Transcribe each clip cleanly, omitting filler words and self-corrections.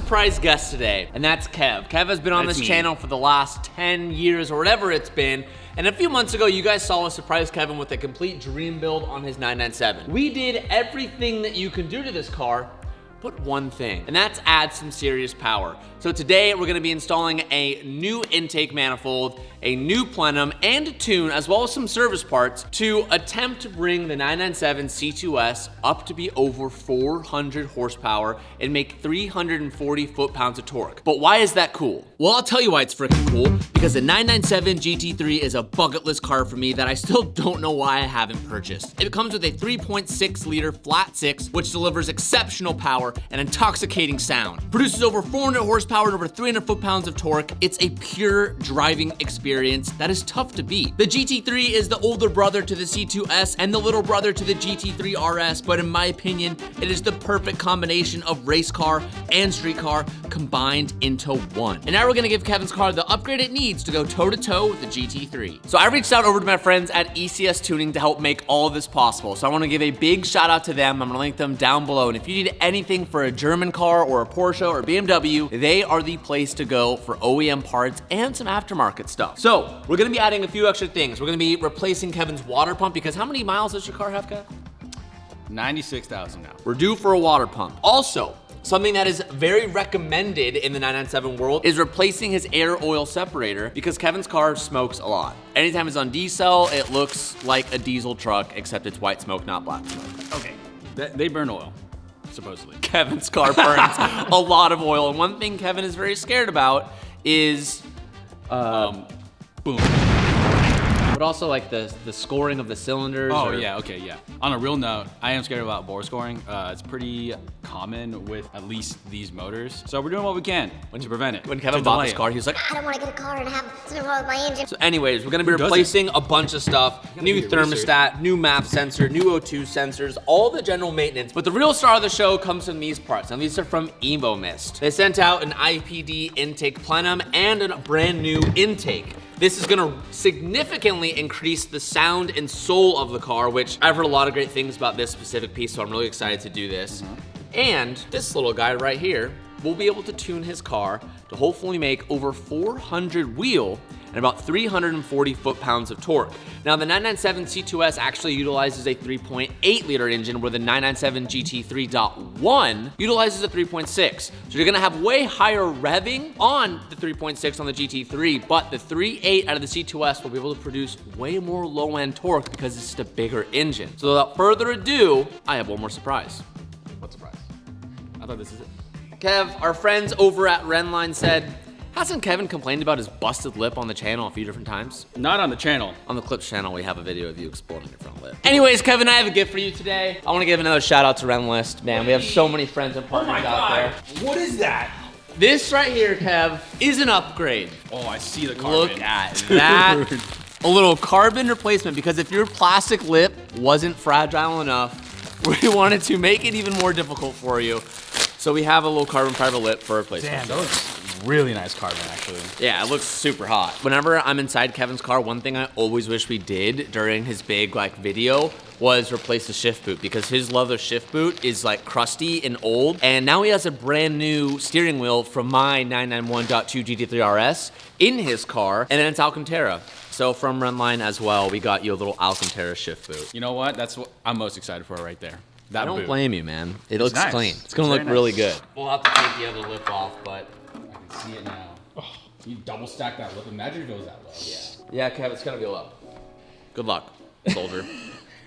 surprise guest today, and that's Kev. Kev has been on this channel for the last 10 years or whatever it's been. And a few months ago, you guys saw us surprise Kevin with a complete dream build on his 997. We did everything that you can do to this car, but one thing, and that's add some serious power. So today we're gonna be installing a new intake manifold, a new plenum, and a tune, as well as some service parts to attempt to bring the 997 C2S up to be over 400 horsepower and make 340 foot-pounds of torque. But why is that cool? Well, I'll tell you why it's freaking cool, because the 997 GT3 is a bucket list car for me that I still don't know why I haven't purchased. It comes with a 3.6 liter flat six, which delivers exceptional power and intoxicating sound. Produces over 400 horsepower and over 300 foot-pounds of torque. It's a pure driving experience that is tough to beat. The GT3 is the older brother to the C2S and the little brother to the GT3 RS, but in my opinion, it is the perfect combination of race car and street car combined into one. And now we're gonna give Kevin's car the upgrade it needs to go toe-to-toe with the GT3. So I reached out over to my friends at ECS Tuning to help make all of this possible. So I wanna give a big shout out to them. I'm gonna link them down below. And if you need anything for a German car or a Porsche or a BMW, they are the place to go for OEM parts and some aftermarket stuff. So we're gonna be adding a few extra things. We're gonna be replacing Kevin's water pump, because how many miles does your car have, Kev? 96,000 now. We're due for a water pump. Also, something that is very recommended in the 997 world is replacing his air oil separator, because Kevin's car smokes a lot. Anytime it's on diesel, it looks like a diesel truck, except it's white smoke, not black smoke. Okay, they burn oil, supposedly. Kevin's car burns a lot of oil, and one thing Kevin is very scared about is boom. but also like the scoring of the cylinders. Oh yeah, okay, yeah. On a real note, I am scared about bore scoring. It's pretty common with at least these motors. So we're doing what we can to prevent it. When Kevin bought this car, he was like, I don't want to get a car and have something wrong with my engine. So anyways, we're gonna be replacing a bunch of stuff. New thermostat, new map sensor, new O2 sensors, all the general maintenance. But the real star of the show comes from these parts. Now these are from Evo Mist. They sent out an IPD intake plenum and a brand new intake. This is gonna significantly increase the sound and soul of the car, which I've heard a lot of great things about this specific piece, so I'm really excited to do this. And this little guy right here will be able to tune his car to hopefully make over 400 wheel and about 340 foot-pounds of torque. Now, the 997 C2S actually utilizes a 3.8 liter engine, where the 997 GT3.1 utilizes a 3.6. So you're gonna have way higher revving on the 3.6 on the GT3, but the 3.8 out of the C2S will be able to produce way more low-end torque because it's just a bigger engine. So without further ado, I have one more surprise. What surprise? I thought this is it. Kev, our friends over at Renline said, hasn't Kevin complained about his busted lip on the channel a few different times? Not on the channel. On the Clips channel, we have a video of you exploding your front lip. Anyways, Kevin, I have a gift for you today. I want to give another shout out to Renlist. Man, we have so many friends and partners out there. What is that? This right here, Kev, is an upgrade. Oh, I see the carbon. Look at that. A little carbon replacement, because if your plastic lip wasn't fragile enough, we wanted to make it even more difficult for you. So we have a little carbon fiber lip for replacement. Damn, that looks really nice carbon, actually. Yeah, it looks super hot. Whenever I'm inside Kevin's car, one thing I always wish we did during his big video was replace the shift boot, because his leather shift boot is like crusty and old. And now he has a brand new steering wheel from my 991.2 GT3 RS in his car, and then it's Alcantara. So from Renline as well, we got you a little Alcantara shift boot. You know what? That's what I'm most excited for right there. I don't blame you, man. It looks clean. It's gonna look really good. We'll have to take the other lip off, but I can see it now. Oh, you double stack that lip. Imagine if it goes that low. Yeah, Kev, it's gonna be low. Good luck, soldier.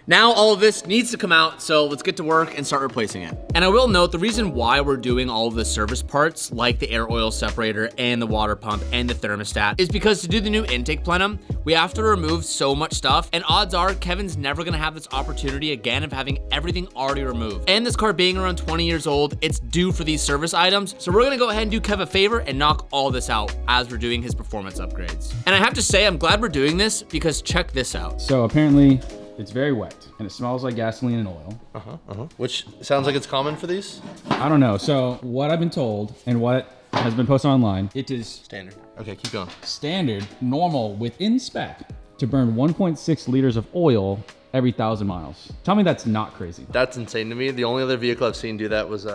Now all of this needs to come out, so let's get to work and start replacing it. And I will note, the reason why we're doing all of the service parts, like the air oil separator and the water pump and the thermostat, is because to do the new intake plenum, we have to remove so much stuff, and odds are Kevin's never gonna have this opportunity again of having everything already removed. And this car being around 20 years old, it's due for these service items, so we're gonna go ahead and do Kev a favor and knock all this out as we're doing his performance upgrades. And I have to say, I'm glad we're doing this, because check this out. So apparently, it's very wet, and it smells like gasoline and oil. Which sounds like it's common for these? I don't know. So what I've been told and what has been posted online, it is Standard. Okay, keep going. standard, normal, within spec, to burn 1.6 liters of oil every 1,000 miles. Tell me that's not crazy. That's insane to me. The only other vehicle I've seen do that was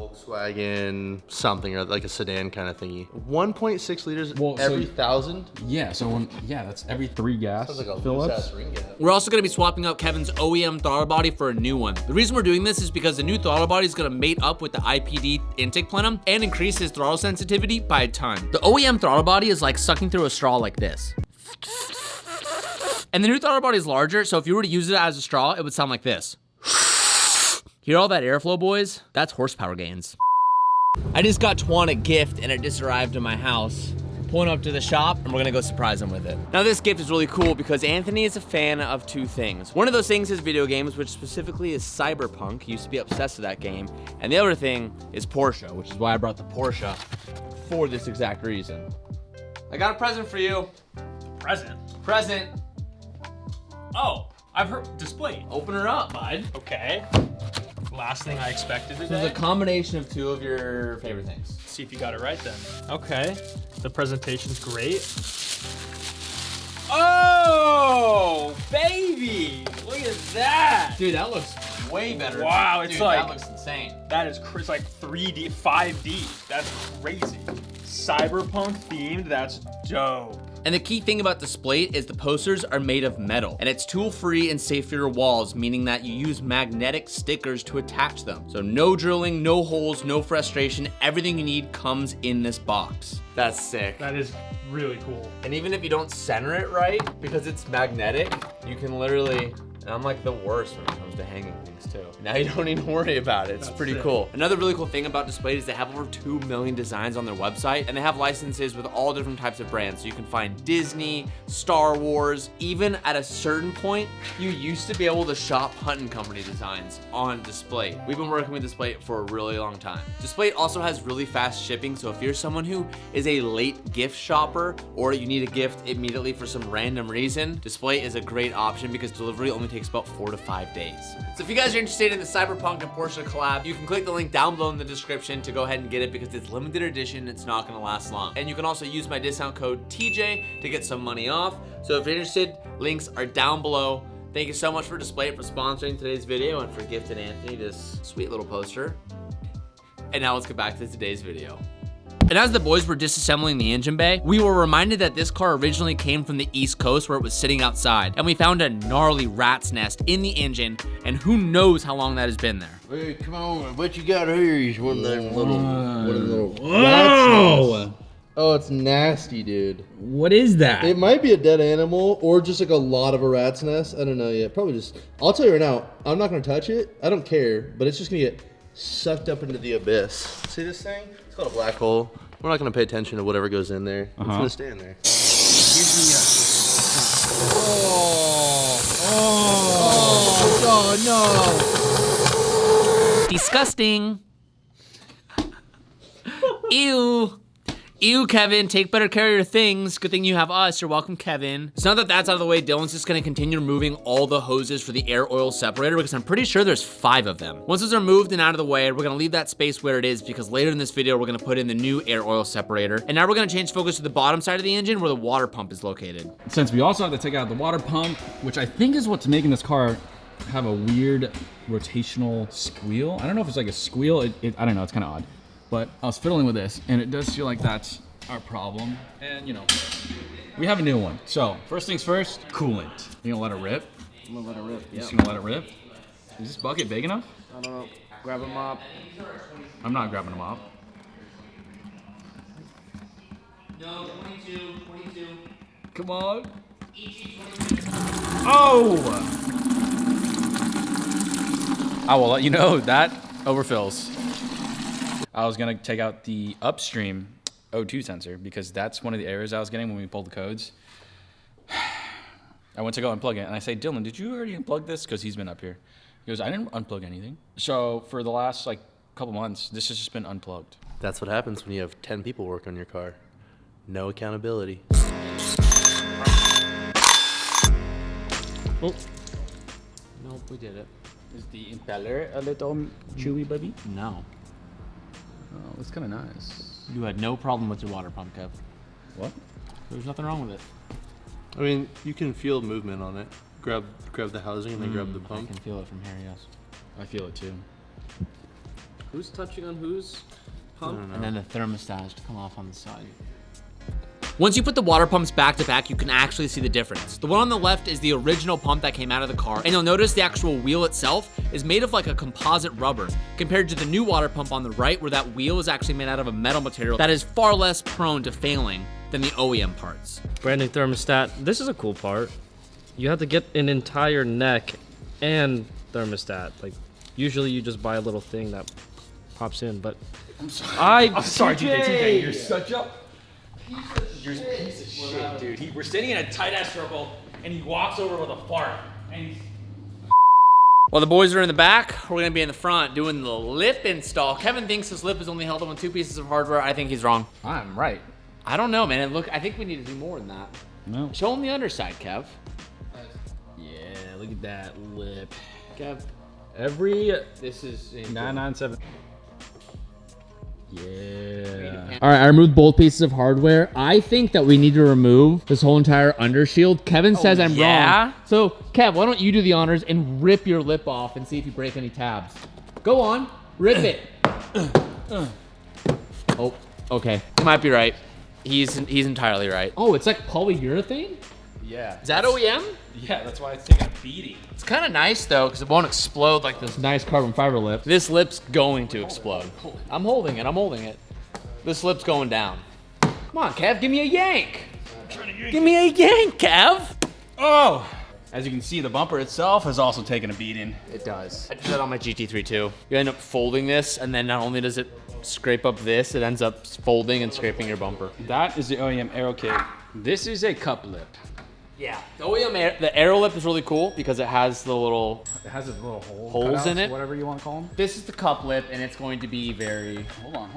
Volkswagen something or like a sedan kind of thingy. 1.6 liters Well, so- every 1,000. Yeah, so that's every 3 gas Sounds like a fill-ups. loose-ass ring gap. We're also gonna be swapping out Kevin's OEM throttle body for a new one. The reason we're doing this is because the new throttle body is gonna mate up with the IPD intake plenum and increase his throttle sensitivity by a ton. The OEM throttle body is like sucking through a straw like this. And the new throttle body is larger, so if you were to use it as a straw, it would sound like this. Hear all that airflow, boys? That's horsepower gains. I just got Twan a gift and it just arrived in my house. Pulling up to the shop and we're gonna go surprise him with it. Now this gift is really cool because Anthony is a fan of 2 things. One of those things is video games, which specifically is Cyberpunk. He used to be obsessed with that game. And the other thing is Porsche, which is why I brought the Porsche for this exact reason. I got a present for you. Present. Present. Oh, I've heard display. Open her up, bud. Okay. Last thing I expected This is today. a combination of 2 of your favorite things. See if you got it right then. Okay. The presentation's great. Oh, baby! Look at that. Dude, that looks way better. Wow, it's Dude, like- that looks insane. That is it's like 3D, 5D. That's crazy. Cyberpunk themed. That's dope. And the key thing about Displate is the posters are made of metal, and it's tool-free and safe for your walls, meaning that you use magnetic stickers to attach them. So no drilling, no holes, no frustration. Everything you need comes in this box. That's sick. That is really cool. And even if you don't center it right, because it's magnetic, you can literally, and I'm like the worst when it comes to hanging things too. Now you don't need to worry about it. It's That's pretty sick. cool. Another really cool thing about Displate is they have over 2 million designs on their website, and they have licenses with all different types of brands. So you can find Disney, Star Wars, even at a certain point, you used to be able to shop Hunting Company designs on Displate. We've been working with Displate for a really long time. Displate also has really fast shipping, so if you're someone who is a late gift shopper or you need a gift immediately for some random reason, Displate is a great option because delivery only takes about 4 to 5 days. So if you guys are interested in the Cyberpunk and Porsche collab, you can click the link down below in the description to go ahead and get it because it's limited edition. It's not gonna last long. And you can also use my discount code TJ to get some money off. So if you're interested, links are down below. Thank you so much for Displate for sponsoring today's video and for gifting Anthony this sweet little poster. And now let's get back to today's video. And as the boys were disassembling the engine bay, we were reminded that this car originally came from the East Coast where it was sitting outside, and we found a gnarly rat's nest in the engine, and who knows how long that has been there. Hey, come on. What you got here is one of them little Whoa! Oh, it's nasty, dude. What is that? It might be a dead animal or just like a lot of a rat's nest. I don't know yet. Probably just. I'll tell you right now. I'm not gonna touch it. I don't care, but it's just gonna get sucked up into the abyss. See this thing? It's called a black hole. We're not gonna pay attention to whatever goes in there. It's gonna stay in there. Oh no! Disgusting. Ew. Ew, Kevin, take better care of your things. Good thing you have us. You're welcome, Kevin. So now that that's out of the way, Dylan's just gonna continue removing all the hoses for the air oil separator because I'm pretty sure there's 5 of them. Once those are moved and out of the way, we're gonna leave that space where it is because later in this video, we're gonna put in the new air oil separator. And now we're gonna change focus to the bottom side of the engine where the water pump is located. Since we also have to take out the water pump, which I think is what's making this car have a weird rotational squeal. I don't know if it's like a squeal. I don't know, it's kind of odd. But I was fiddling with this, and it does feel like that's our problem. And, you know, we have a new one. So, first things first, coolant. You gonna let it rip? I'm gonna let it rip. You just gonna let it rip? Is this bucket big enough? I don't know. Grab a mop. I'm not grabbing a mop. No, 22. Come on. Oh! I will let you know that overfills. I was gonna take out the upstream O2 sensor because that's one of the errors I was getting when we pulled the codes. I went to go unplug it and I say, Dylan, did you already unplug this? Because he's been up here. He goes, I didn't unplug anything. So for the last like couple months, this has just been unplugged. That's what happens when you have 10 people work on your car. No accountability. Oh. Nope, we did it. Is the impeller a little chewy, baby? No. Oh, that's kind of nice. You had no problem with your water pump, Kev. What? There's nothing wrong with it. I mean, you can feel movement on it. Grab the housing and then grab the I pump. can feel it from here, yes. I feel it too. Who's touching on whose pump? And then the thermostat has to come off on the side. Once you put the water pumps back to back, you can actually see the difference. The one on the left is the original pump that came out of the car, and you'll notice the actual wheel itself is made of like a composite rubber, compared to the new water pump on the right, where that wheel is actually made out of a metal material that is far less prone to failing than the OEM parts. Brand new thermostat. This is a cool part. You have to get an entire neck and thermostat. Like, usually you just buy a little thing that pops in, but I'm sorry, TJ. You're such a piece of shit, dude. We're standing in a tight ass circle, and he walks over with a fart, and he's. While the boys are in the back, we're gonna be in the front doing the lip install. Kevin thinks his lip is only held on with 2 pieces of hardware. I think he's wrong. I'm right. I don't know, man. Look, I think we need to do more than that. No. Show him the underside, Kev. Yeah, look at that lip. Kev, Every this is 997. Yeah. All right, I removed both pieces of hardware. I think that we need to remove this whole entire undershield. Kevin says I'm wrong. So, Kev, why don't you do the honors and rip your lip off and see if you break any tabs? Go on, rip it. Oh, okay. You might be right. He's entirely right. Oh, it's like polyurethane? Yeah. Is that OEM? Yeah, that's why it's taking a beating. It's kind of nice though, because it won't explode like this nice carbon fiber lip. This lip's going to explode. I'm holding it. This lip's going down. Come on, Kev, give me a yank. Give me a yank, Kev. Oh! As you can see, the bumper itself has also taken a beating. It does. I did that on my GT3 too. You end up folding this, and then not only does it scrape up this, it ends up folding and scraping your bumper. That is the OEM Aero Kit. This is a cup lip. Yeah. The OEM, the Aero lip is really cool because it has the little It has a little holes in it. Whatever you want to call them. This is the cup lip, and it's going to be very... Hold on.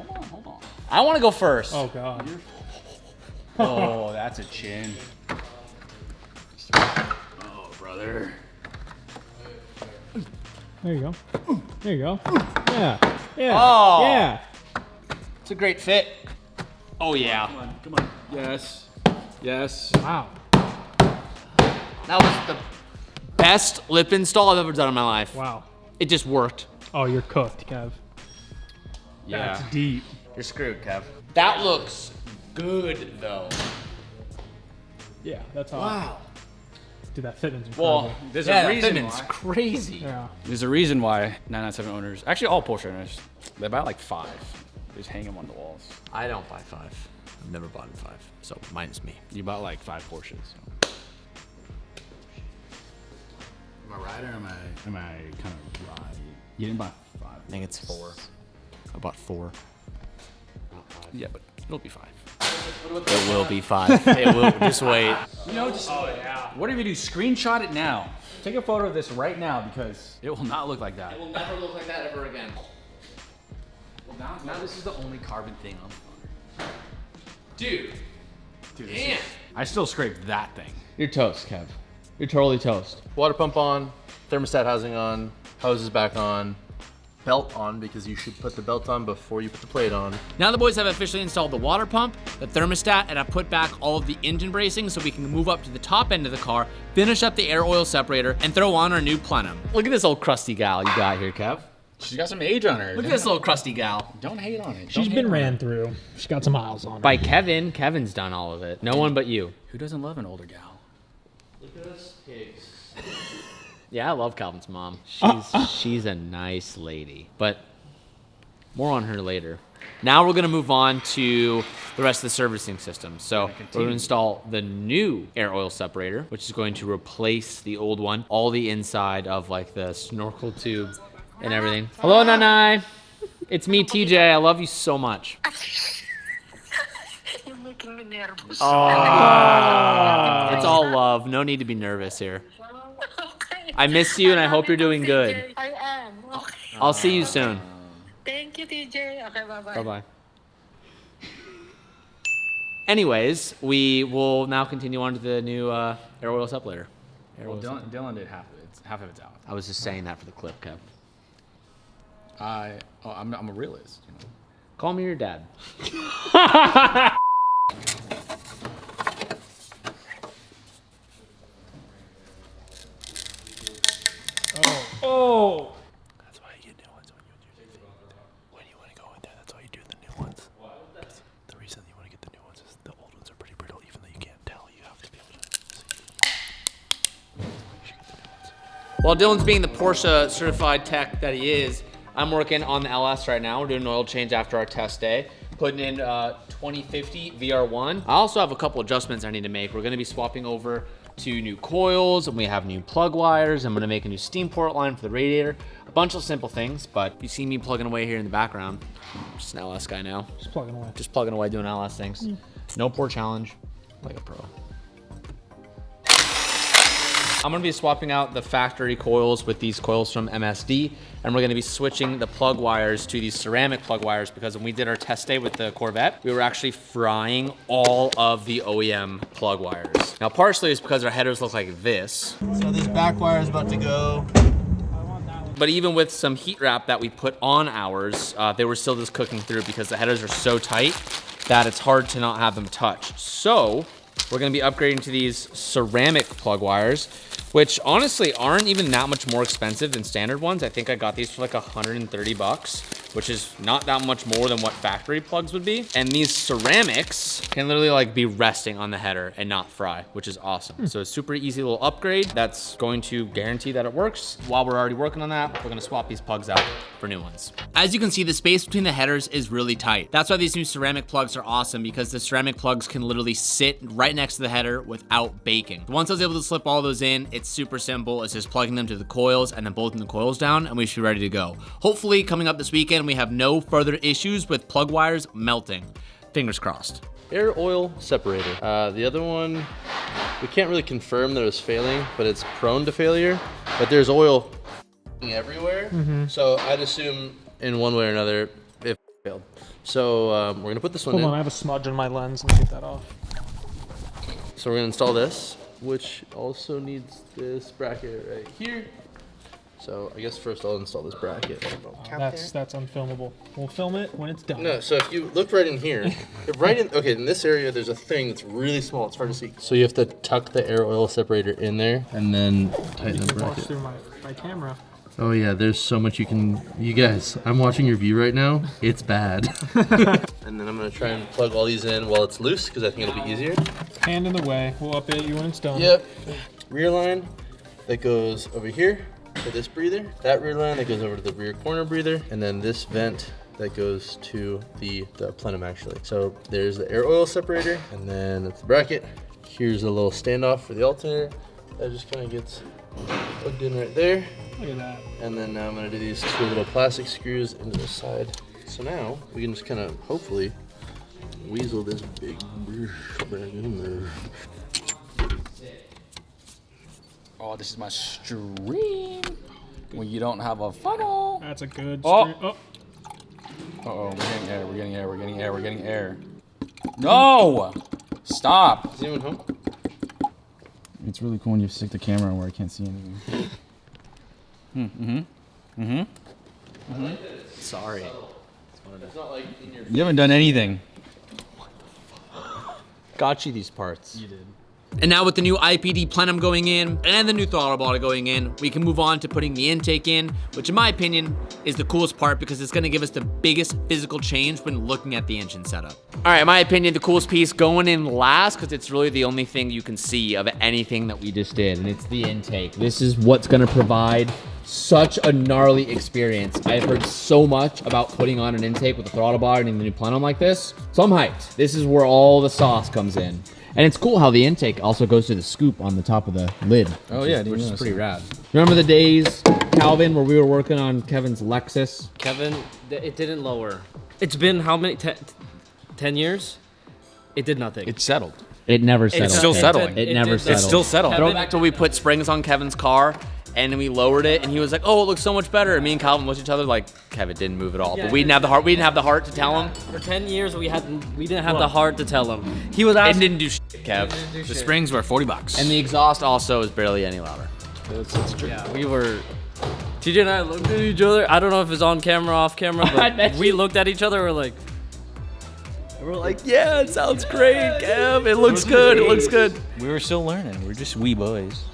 I want to go first. Oh God. Oh, that's a chin. Oh, brother. There you go. There you go. Yeah. Yeah. Oh. Yeah. It's a great fit. Oh, yeah. Come on. Yes. Wow. That was the best lip install I've ever done in my life. Wow. It just worked. Oh, you're cooked, Kev. Yeah. That's deep. You're screwed, Kev. That looks good, though. Yeah, that's all. Wow. Dude, that fitment's incredible. Well, there's Yeah, a that reason fitment's why. crazy. Yeah. There's a reason why 997 owners, actually all Porsche owners, they buy like 5. They just hang them on the walls. I don't buy 5. I've never bought 5, so minus me. You bought like 5 Porsches. Am I right or am I kind of right? You didn't buy 5. I think it's 4. I bought 4. Yeah, but it'll be 5. It will be 5. It will. Just wait. You know, just what if you do? Screenshot it now. Take a photo of this right now because it will not look like that. It will never look like that ever again. Well, now this is the only carbon thing on the car. Dude, damn. I still scraped that thing. You're toast, Kev. You're totally toast. Water pump on, thermostat housing on, hoses back on, belt on because you should put the belt on before you put the plate on. Now the boys have officially installed the water pump, the thermostat, and I've put back all of the engine bracing so we can move up to the top end of the car, finish up the air oil separator, and throw on our new plenum. Look at this old crusty gal you got here, Kev. She's got some age on her. Look at this little crusty gal. Don't hate on it. She's been ran through. She's got some miles on her. By Kevin. Kevin's done all of it. No one but you. Who doesn't love an older gal? Look at us pigs. Yeah, I love Calvin's mom. She's a nice lady, but more on her later. Now we're gonna move on to the rest of the servicing system. So we're gonna install the new air oil separator, which is going to replace the old one. All the inside of like the snorkel tube and everything. Hello, Nanai. It's me, TJ. I love you so much. You're making me nervous. It's all love. No need to be nervous here. Okay. I miss you and I hope you're doing good. I am. Okay. I'll see you soon. Thank you, TJ. Okay, bye-bye. Bye-bye. Anyways, we will now continue on to the new air oil separator. Well, Dylan did half of it. Half of it's out. I was just saying that for the clip, Kev. I'm a realist. You know? Call me your dad. Oh. That's why you get new ones when you do. While Dylan's being the Porsche certified tech that he is, I'm working on the LS right now. We're doing an oil change after our test day. Putting in 2050 VR1. I also have a couple adjustments I need to make. We're gonna be swapping over to new coils, and we have new plug wires. I'm gonna make a new steam port line for the radiator. A bunch of simple things, but you see me plugging away here in the background. I'm just an LS guy now. Just plugging away. Just plugging away doing LS things. No pour challenge, like a pro. I'm gonna be swapping out the factory coils with these coils from MSD, and we're gonna be switching the plug wires to these ceramic plug wires because when we did our test day with the Corvette, we were actually frying all of the OEM plug wires. Now, partially it's because our headers look like this. So this back wire is about to go. But even with some heat wrap that we put on ours, they were still just cooking through because the headers are so tight that it's hard to not have them touch. So we're gonna be upgrading to these ceramic plug wires, which honestly aren't even that much more expensive than standard ones. I think I got these for like 130 bucks, which is not that much more than what factory plugs would be. And these ceramics can literally like be resting on the header and not fry, which is awesome. So it's super easy little upgrade that's going to guarantee that it works. While we're already working on that, we're gonna swap these plugs out for new ones. As you can see, the space between the headers is really tight. That's why these new ceramic plugs are awesome, because the ceramic plugs can literally sit right next to the header without baking. Once I was able to slip all those in, it's super simple. It's just plugging them to the coils and then bolting the coils down, and we should be ready to go. Hopefully coming up this weekend, we have no further issues with plug wires melting. Fingers crossed. Air oil separator. The other one, we can't really confirm that it was failing, but it's prone to failure. But there's oil everywhere. So I'd assume in one way or another it failed. So we're gonna put this one in. Hold on, I have a smudge on my lens. Let me get that off. So we're gonna install this, which also needs this bracket right here. So I guess first I'll install this bracket. That's unfilmable. We'll film it when it's done. No, so if you look right in here, okay, in this area, there's a thing that's really small. It's hard to see. So you have to tuck the air oil separator in there and then tighten the Watch bracket. through my camera. Oh yeah, there's so much you can. You guys, I'm watching your view right now. It's bad. And then I'm gonna try and plug all these in while it's loose because I think it'll be easier. Hand in the way. We'll update you when it's done. Yep. Rear line that goes over here to this breather. That rear line that goes over to the rear corner breather, and then this vent that goes to the plenum actually. So there's the air oil separator, and then it's the bracket. Here's a little standoff for the alternator. That just kind of gets plugged in right there. Look at that. And then now I'm gonna do these two little plastic screws into the side. So now we can just kind of hopefully weasel this big back in there. Oh, this is my stream when you don't have a funnel. That's a good Oh. stream. Oh. Uh-oh, we're getting air, we're getting air, we're getting air, we're getting air. No! Stop! Is anyone home? It's really cool when you stick the camera where I can't see anything. Sorry. It's not like in your. You haven't done anything. Got you these parts. You did. And now with the new IPD plenum going in and the new throttle body going in, we can move on to putting the intake in, which in my opinion is the coolest part because it's gonna give us the biggest physical change when looking at the engine setup. All right, in my opinion, the coolest piece going in last because it's really the only thing you can see of anything that we just did, and it's the intake. This is what's gonna provide such a gnarly experience. I've heard so much about putting on an intake with a throttle body and the new plenum like this, so I'm hyped. This is where all the sauce comes in. And it's cool how the intake also goes to the scoop on the top of the lid. Oh yeah, which is pretty rad. Remember the days, Calvin, where we were working on Kevin's Lexus? Kevin, it didn't lower. It's been how many? 10 years? It did nothing. It's settled. It never settled. It's still settling. It never settled. It's still settled. Throw back to when we put springs on Kevin's car and we lowered it and he was like, "Oh, it looks so much better." And me and Calvin looked at each other like, Kevin didn't move at all. Yeah, but we didn't have the heart. We didn't have the heart to tell him. For 10 years, we didn't have the heart to tell him. He was It asking. didn't do shit, Kev. The springs were $40. And the exhaust also is barely any louder. it's true. Yeah, we were. TJ and I looked at each other. I don't know if it's on camera, off camera, but we looked at each other. We're like, Yeah, it sounds great, Kev. It looks good. It looks good. We were still learning. We're just wee boys.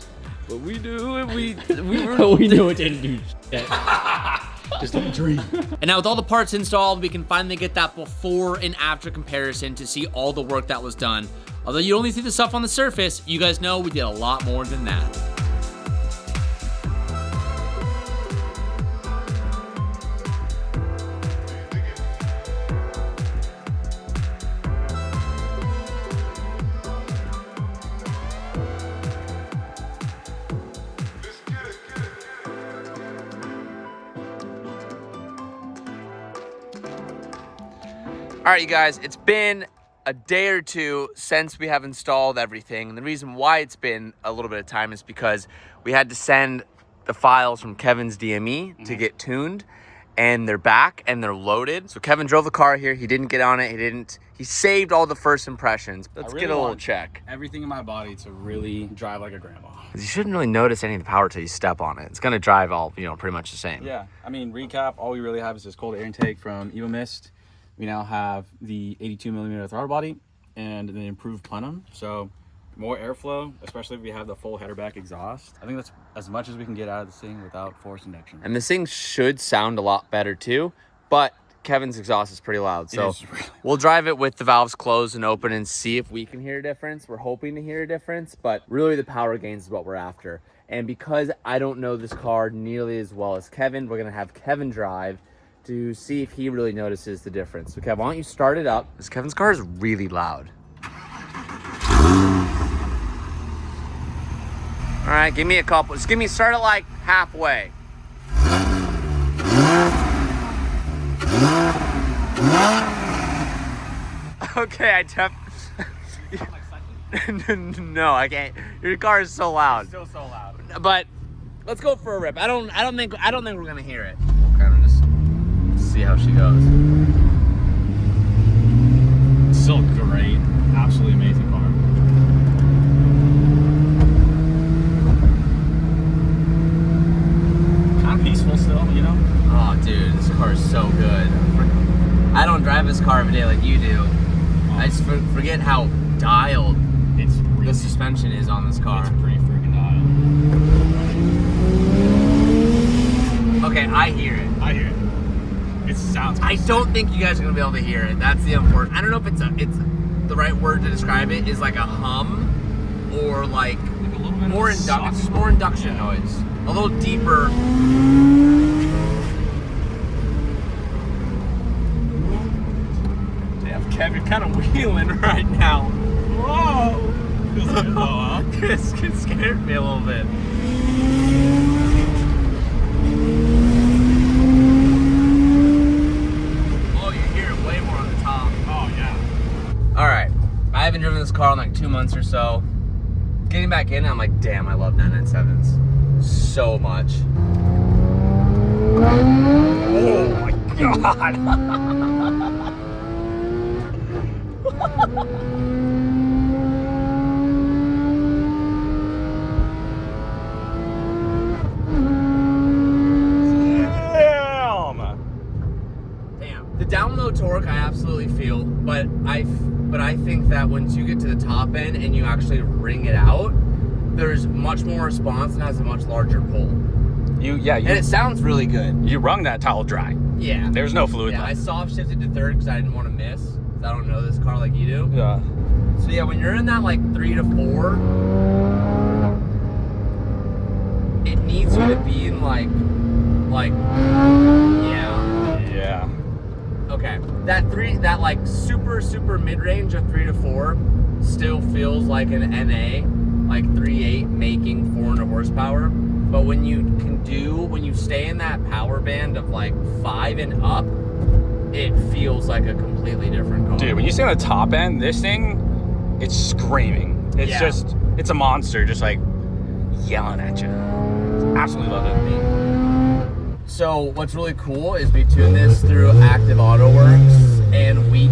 what we do, and we We knew it didn't do shit. Just a dream. And now with all the parts installed, we can finally get that before and after comparison to see all the work that was done. Although you only see the stuff on the surface, you guys know we did a lot more than that. All right, you guys, it's been a day or two since we have installed everything. And the reason why it's been a little bit of time is because we had to send the files from Kevin's DME to get tuned, and they're back and they're loaded. So Kevin drove the car here. He didn't get on it. He saved all the first impressions. Let's get a little check. Everything in my body to really drive like a grandma. You shouldn't really notice any of the power till you step on it. It's gonna drive all, pretty much the same. Yeah, I mean, recap, all we really have is this cold air intake from Evo Mist. We now have the 82 millimeter throttle body and the improved plenum. So more airflow, especially if we have the full header back exhaust. I think that's as much as we can get out of this thing without forced induction. And this thing should sound a lot better too, but Kevin's exhaust is pretty loud. So we'll drive it with the valves closed and open and see if we can hear a difference. We're hoping to hear a difference, but really the power gains is what we're after. And because I don't know this car nearly as well as Kevin, we're gonna have Kevin drive to see if he really notices the difference. So Kev, why don't you start it up? Because Kevin's car is really loud. All right, give me a couple. Just start it like halfway. Okay, no, I can't. Your car is so loud. Still so loud. But let's go for a rip. I don't think we're gonna hear it. We'll kind of just see how she goes. Still great, absolutely amazing car. Kind of peaceful still, Oh, dude, this car is so good. I don't drive this car every day like you do. I just forget how dialed the suspension is on this car. It's pretty freaking dialed. Okay, I hear it. I hear it. It sounds. I don't think you guys are gonna be able to hear it. That's the important. I don't know if it's the right word to describe it is like a hum or like a little bit more induction noise. A little deeper. Damn, Kevin, kind of wheeling right now. Whoa! It scared me a little bit. Oh, you hear it way more on the top. Oh yeah. All right, I haven't driven this car in like 2 months or so. Getting back in, I'm like, damn, I love 997s so much. Oh my God. Damn. The down low torque I absolutely feel, but I think that once you get to the top end and you actually wring it out, there's much more response and has a much larger pull. And it sounds really good. You wrung that towel dry. Yeah. There's no fluid Yeah, left. I soft shifted to third because I didn't want to miss. 'Cause I don't know this car like you do. Yeah. So yeah, when you're in that like 3 to 4, it needs you to be in like Yeah. okay. That like super mid-range of 3 to 4 still feels like an NA, like 3.8 making 400 horsepower. But when you stay in that power band of like 5 and up, it feels like a completely different car. Dude, when you stay on the top end, this thing, it's screaming. It's a monster, just like yelling at you. Absolutely love it. So what's really cool is we tune this through Active AutoWorks, and we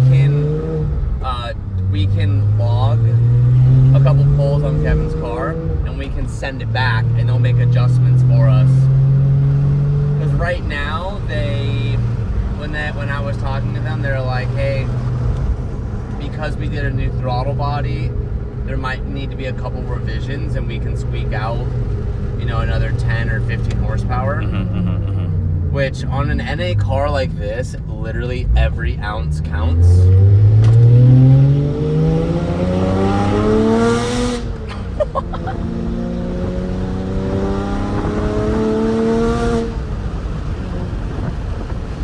can log a couple pulls on Kevin's car, and we can send it back, and they'll make adjustments for us. Because right now, when I was talking to them, they're like, hey, because we did a new throttle body, there might need to be a couple revisions, and we can squeak out, another 10 or 15 horsepower. Which on an NA car like this, literally every ounce counts.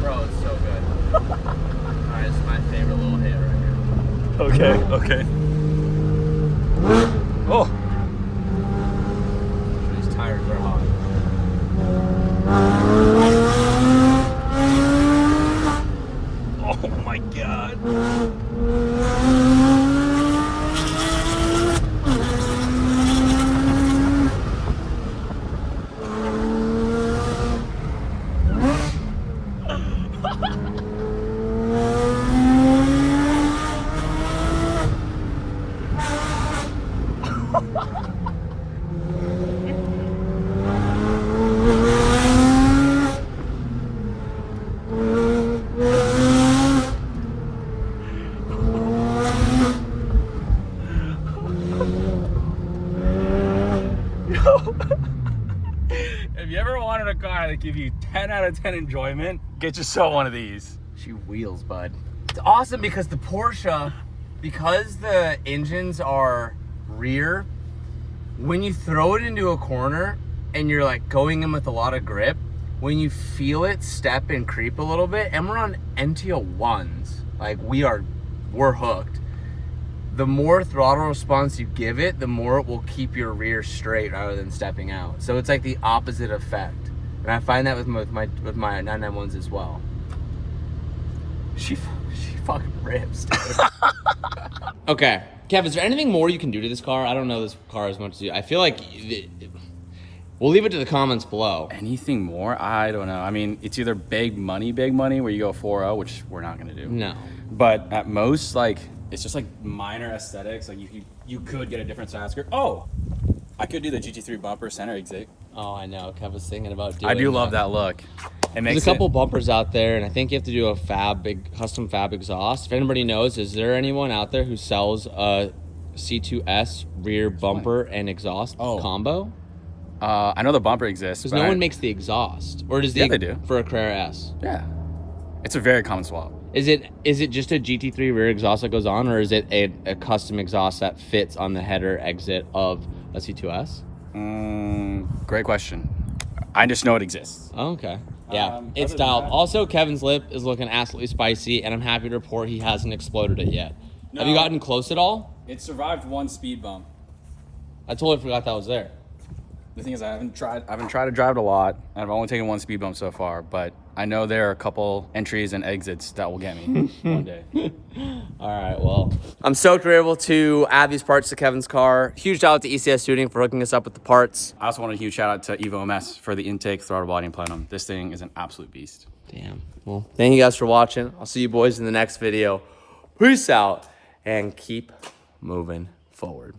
Bro, it's so good. Alright, this is my favorite little hit right here. Okay. Oh. These tires are hot. Oh my God. If you ever wanted a car that give you 10 out of 10 enjoyment, get yourself one of these. She wheels, bud. It's awesome because the Porsche, because the engines are rear, when you throw it into a corner and you're like going in with a lot of grip, when you feel it step and creep a little bit, and we're on NTO 1s, like we're hooked. The more throttle response you give it, the more it will keep your rear straight rather than stepping out. So it's like the opposite effect. And I find that with my 991s as well. She fucking rips, dude. Okay, Kev, is there anything more you can do to this car? I don't know this car as much as you. I feel like we'll leave it to the comments below. Anything more? I don't know. I mean, it's either big money where you go 4.0, which we're not gonna do. No. But at most, like, it's just like minor aesthetics. Like you could get a different side skirt. Oh, I could do the GT3 bumper center exit. Oh, I know. Kev was thinking about doing I do love that look. It makes There's a couple bumpers out there, and I think you have to do a custom fab exhaust. If anybody knows, is there anyone out there who sells a C2S rear bumper and exhaust combo? I know the bumper exists. Because no one makes the exhaust. Or does they do. For a Carrera S? Yeah. It's a very common swap. Is it just a GT3 rear exhaust that goes on, or is it a custom exhaust that fits on the header exit of a C2S? Great question. I just know it exists. Oh, okay. Yeah, it's styled. Also, Kevin's lip is looking absolutely spicy, and I'm happy to report he hasn't exploded it yet. No. Have you gotten close at all? It survived one speed bump. I totally forgot that was there. The thing is, I haven't tried to drive it a lot. I've only taken one speed bump so far, but I know there are a couple entries and exits that will get me one day. All right, well, I'm stoked we're able to add these parts to Kevin's car. Huge shout out to ECS Tuning for hooking us up with the parts. I also want a huge shout out to Evo MS for the intake, throttle body, and plenum. This thing is an absolute beast. Damn. Well, thank you guys for watching. I'll see you boys in the next video. Peace out, and keep moving forward.